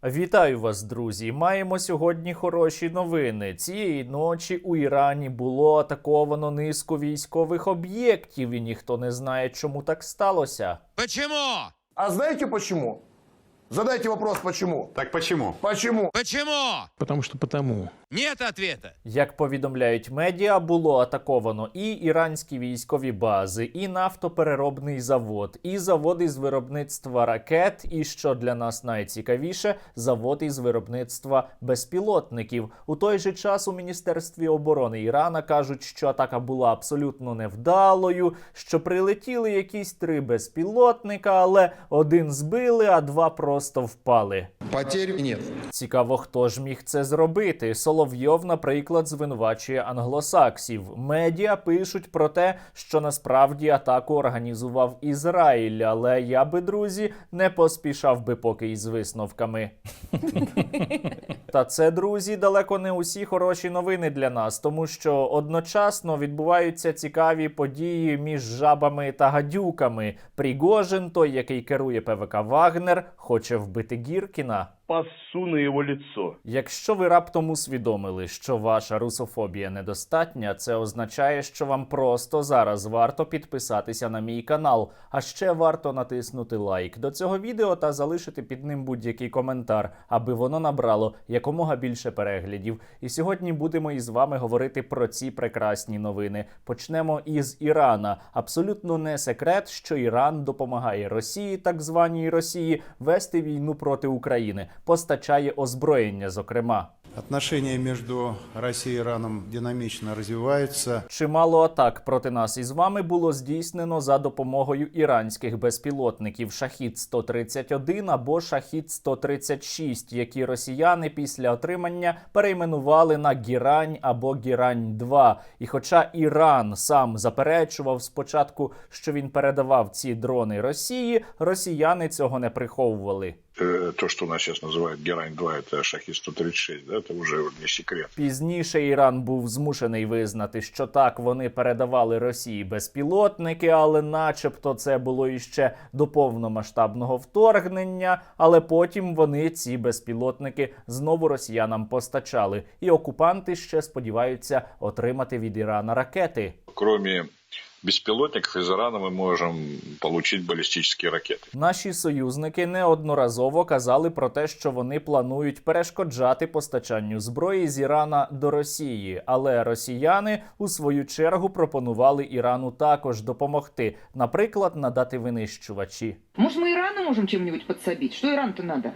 Вітаю вас, друзі! Маємо сьогодні хороші новини. Цієї ночі у Ірані було атаковано низку військових об'єктів, і ніхто не знає, чому так сталося. Почему? А знаете почему? Задайте вопрос, почему? Так почему? Почему? Почему? Потому что потому. Нет ответа. Як повідомляють медіа, було атаковано і іранські військові бази, і нафтопереробний завод, і завод із виробництва ракет, і, що для нас найцікавіше, завод із виробництва безпілотників. У той же час у Міністерстві оборони Ірана кажуть, що атака була абсолютно невдалою, що прилетіли якісь 3 безпілотника, але один збили, а 2 просто впали. Потерь нет. Цікаво, хто ж міг це зробити. Соловйов, наприклад, звинувачує англосаксів. Медіа пишуть про те, що насправді атаку організував Ізраїль, але я би, друзі, не поспішав би поки із висновками. Та це, друзі, далеко не усі хороші новини для нас, тому що одночасно відбуваються цікаві події між жабами та гадюками. Пригожин, той, який керує ПВК «Вагнер», хоче вбити Гіркіна. Пассу на его лицо. Якщо ви раптом усвідомили, що ваша русофобія недостатня, це означає, що вам просто зараз варто підписатися на мій канал, а ще варто натиснути лайк до цього відео та залишити під ним будь-який коментар, аби воно набрало якомога більше переглядів. І сьогодні будемо із вами говорити про ці прекрасні новини. Почнемо із Ірана. Абсолютно не секрет, що Іран допомагає Росії, так званій Росії, вести війну проти України. Постачає озброєння, зокрема. Отношения между Россией и Ираном динамично развиваются. Чимало атак проти нас із вами було здійснено за допомогою іранських безпілотників «Шахід-131» або «Шахід-136», які росіяни після отримання перейменували на «Гірань» або «Гірань-2». І хоча Іран сам заперечував спочатку, що він передавав ці дрони Росії, росіяни цього не приховували. То, что у нас сейчас называют Герань-2, это Шахид-136, да, это уже не секрет. Пізніше Іран був змушений визнати, що так, вони передавали Росії безпілотники, але начебто це було іще до повномасштабного вторгнення, але потім вони ці безпілотники знову росіянам постачали. І окупанти ще сподіваються отримати від Ірана ракети. Кроме беспилотников из Ирана мы можем получить баллистические ракеты. Наші союзники неодноразово казали про те, що вони планують перешкоджати постачанню зброї з Ірана до Росії. Але росіяни, у свою чергу, пропонували Ірану також допомогти. Наприклад, надати винищувачі. Может, мы Ирану можем чем-нибудь подсобить? Что Иран-то надо?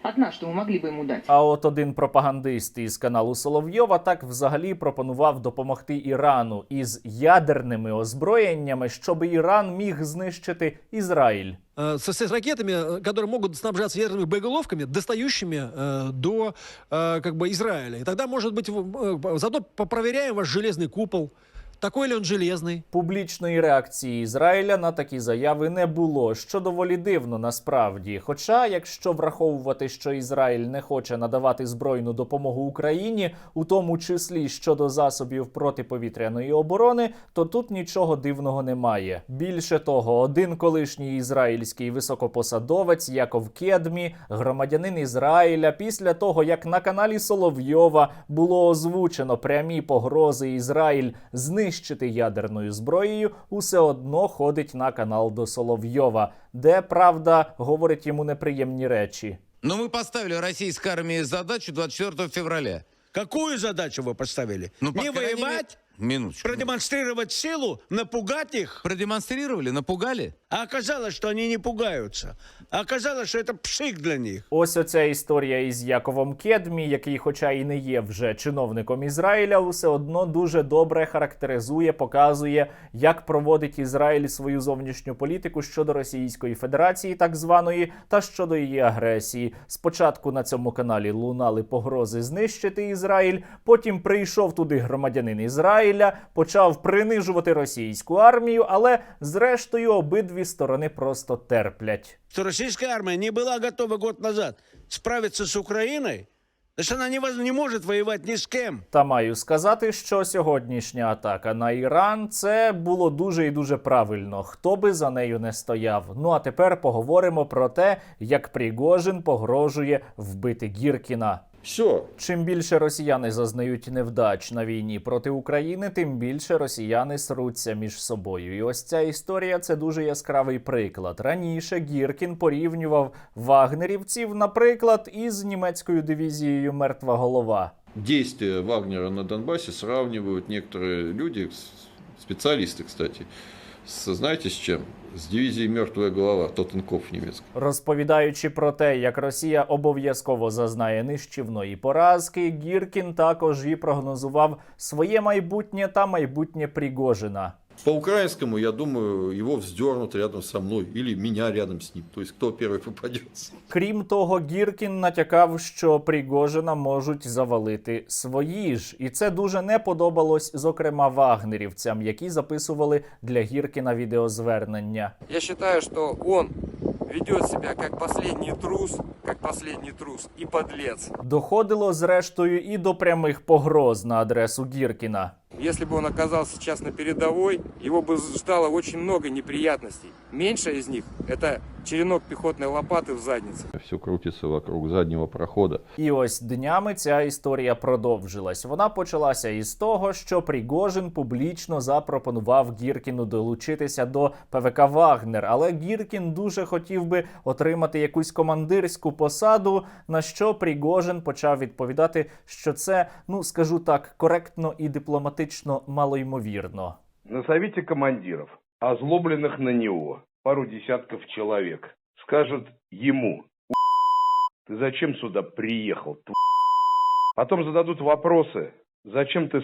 От нас, что мы могли бы ему дать? А от один пропагандист із каналу Соловйова так взагалі пропонував допомогти Ірану із ядерними озброєннями, щоб Іран міг знищити Ізраїль. С ракетами, которые могут снабжаться ядерными боеголовками, достающими до Израиля. И тогда, может быть, заодно попроверяем ваш железный купол. Такой ли он железний? Публічної реакції Ізраїля на такі заяви не було, що доволі дивно насправді. Хоча, якщо враховувати, що Ізраїль не хоче надавати збройну допомогу Україні, у тому числі щодо засобів протиповітряної оборони, то тут нічого дивного немає. Більше того, один колишній ізраїльський високопосадовець Яков Кедмі, громадянин Ізраїля, після того, як на каналі Соловйова було озвучено прямі погрози Ізраїль знищити ядерною зброєю, усе одно ходить на канал до Соловйова, де, правда, говорить йому неприємні речі. Но мы поставили российской армии задачу 24 февраля. Какую задачу вы поставили? Ну, по Не крайней воевать? Минуточку. Продемонстрировать силу? Напугать их? Продемонстрировали, напугали? А оказалось, что они не пугаются. А оказалось, что это пшик для них. Ось оця історія із Яковом Кедмі, який хоча і не є вже чиновником Ізраїля, усе одно дуже добре характеризує, показує, як проводить Ізраїль свою зовнішню політику щодо Російської Федерації, так званої, та щодо її агресії. Спочатку на цьому каналі лунали погрози знищити Ізраїль, потім прийшов туди громадянин Ізраїля, почав принижувати російську армію, але зрештою обидві сторони просто терплять. Что российская армия не была готова год назад справиться с Украиной, Значит, она не может воевать ни с кем. Та маю сказати, що сьогоднішня атака на Іран – це було дуже і дуже правильно, хто би за нею не стояв. Ну а тепер поговоримо про те, як Пригожин погрожує вбити Гіркіна. Все. Чим більше росіяни зазнають невдач на війні проти України, тим більше росіяни сруться між собою. І ось ця історія – це дуже яскравий приклад. Раніше Гіркін порівнював вагнерівців, наприклад, із німецькою дивізією «Мертва голова». Действия Вагнера на Донбассе сравнивают некоторые люди, специалисты, кстати, знаете с чем? С дивизией «Мертвая голова», Тоттенкоф немецкий. Розповідаючи про те, як Росія обов'язково зазнає нищівної поразки, Гіркін також і прогнозував своє майбутнє та майбутнє Пригожина. По-украинскому, я думаю, его вздернут рядом со мной или меня рядом с ним. То есть, кто первый попадется. Крім того, Гіркін натякав, що Пригожина можуть завалити свої ж. І це дуже не подобалось, зокрема, вагнерівцям, які записували для Гіркіна відеозвернення. Я считаю, что он ведет себя как последний трус и подлец. Доходило, зрештою, і до прямих погроз на адресу Гіркіна. Если бы он оказался сейчас на передовой, его бы ждало очень много неприятностей. Меньшая из них – это черенок пехотной лопаты в заднице. Все крутится вокруг заднего прохода. І ось днями ця історія продовжилась. Вона почалася із того, що Пригожин публічно запропонував Гіркіну долучитися до ПВК «Вагнер», але Гіркін дуже хотів би отримати якусь командирську посаду, на що Пригожин почав відповідати, що це, ну скажу так, коректно і дипломатично малоймовірно. Назовите командиров, озлобленных на него, пару десятков человек. Скажут ему: ты зачем сюда приехал? Потом зададут вопросы: зачем ты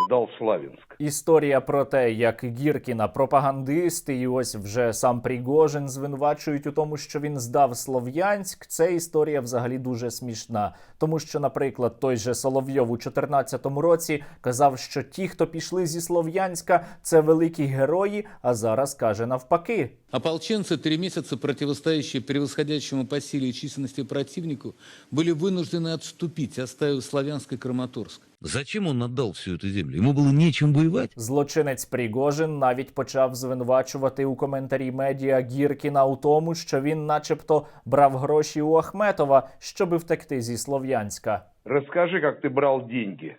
здав Славянськ? Історія про те, як Гіркіна пропагандисти і ось вже сам Пригожин звинувачують у тому, що він здав Слов'янськ, це історія взагалі дуже смішна. Тому що, наприклад, той же Соловйов у 14-му році казав, що ті, хто пішли зі Слов'янська, це великі герої, а зараз каже навпаки. Ополченцы, 3 месяца противостоящие превосходящему по силе и численности противнику, были вынуждены отступить, оставив Славянск и Краматорск. Зачем он отдал всю эту землю? Ему было нечем воевать? Злочинець Пригожин навіть почав звинувачувати у коментарі медіа Гіркіна у тому, що він начебто брав гроші у Ахметова, щоби втекти зі Слов'янська. Расскажи, как ты брал деньги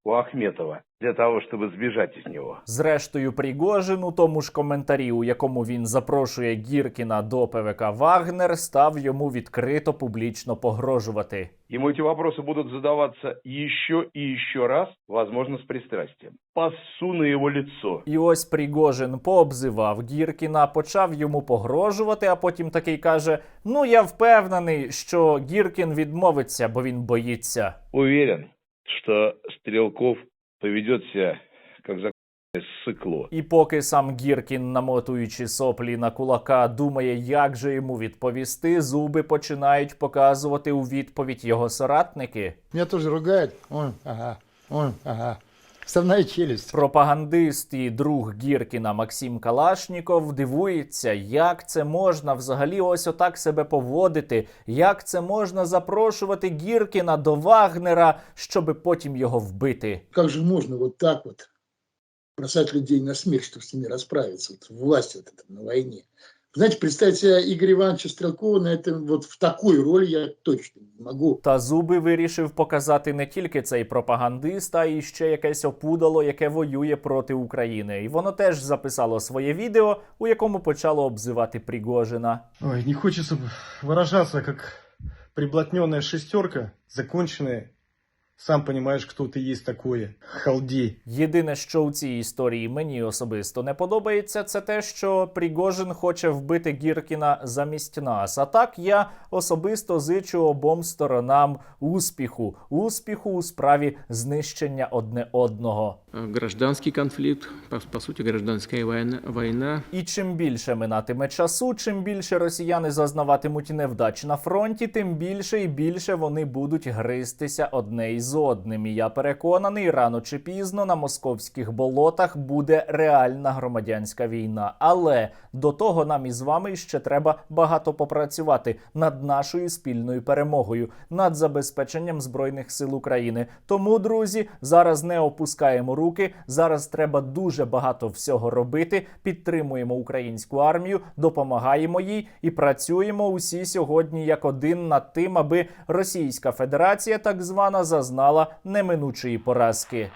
у Ахметова для того, чтобы сбежать из него. Зрештою, Пригожин у тому ж коментарі, у якому він запрошує Гіркіна до ПВК «Вагнер», став йому відкрито публічно погрожувати. Ему эти вопросы будут задаваться еще и еще раз, возможно, с пристрастием. Пассу на его лицо. І ось Пригожин пообзивав Гіркіна, почав йому погрожувати, а потім такий каже: «Ну, я впевнений, що Гіркін відмовиться, бо він боїться». Уверен, что Стрелков поведет себя как законное сыкло. І поки сам Гіркін, намотуючи соплі на кулака, думає, як же йому відповісти, зуби починають показувати у відповідь його соратники. Меня тоже ругают. Ой, ага. Вставная челюсть. Пропагандист і друг Гіркіна Максим Калашніков дивується, як це можна взагалі ось отак себе поводити, як це можна запрошувати Гіркіна до Вагнера, щоби потім його вбити. Как же можно вот так вот бросать людей на смерть, чтобы с ними расправиться? Вот власть вот эта на войне. Знаете, представить себя Игоря Ивановича Стрелкова на этом, вот в такой роли я точно не могу. Та зуби вирішив показати не тільки цей пропагандист, а і ще якесь опудало, яке воює проти України. І воно теж записало своє відео, у якому почало обзивати Пригожина. Ой, не хочется выражаться, как приблотненная шестерка, законченная. Сам понимаешь, кто ты есть такое. Халдей. Єдине, що у цій історії мені особисто не подобається, це те, що Пригожин хоче вбити Гіркіна замість нас. А так я особисто зичу обом сторонам успіху. Успіху у справі знищення одне одного. Гражданский конфликт, по сути, гражданская война. І чим більше минатиме часу, чим більше росіяни зазнаватимуть невдач на фронті, тим більше і більше вони будуть гристися одне із з одним. І я переконаний, рано чи пізно на московських болотах буде реальна громадянська війна. Але до того нам із вами ще треба багато попрацювати над нашою спільною перемогою, над забезпеченням Збройних сил України. Тому, друзі, зараз не опускаємо руки, зараз треба дуже багато всього робити, підтримуємо українську армію, допомагаємо їй і працюємо усі сьогодні як один над тим, аби Російська Федерація, так звана, зазнала неминучої поразки.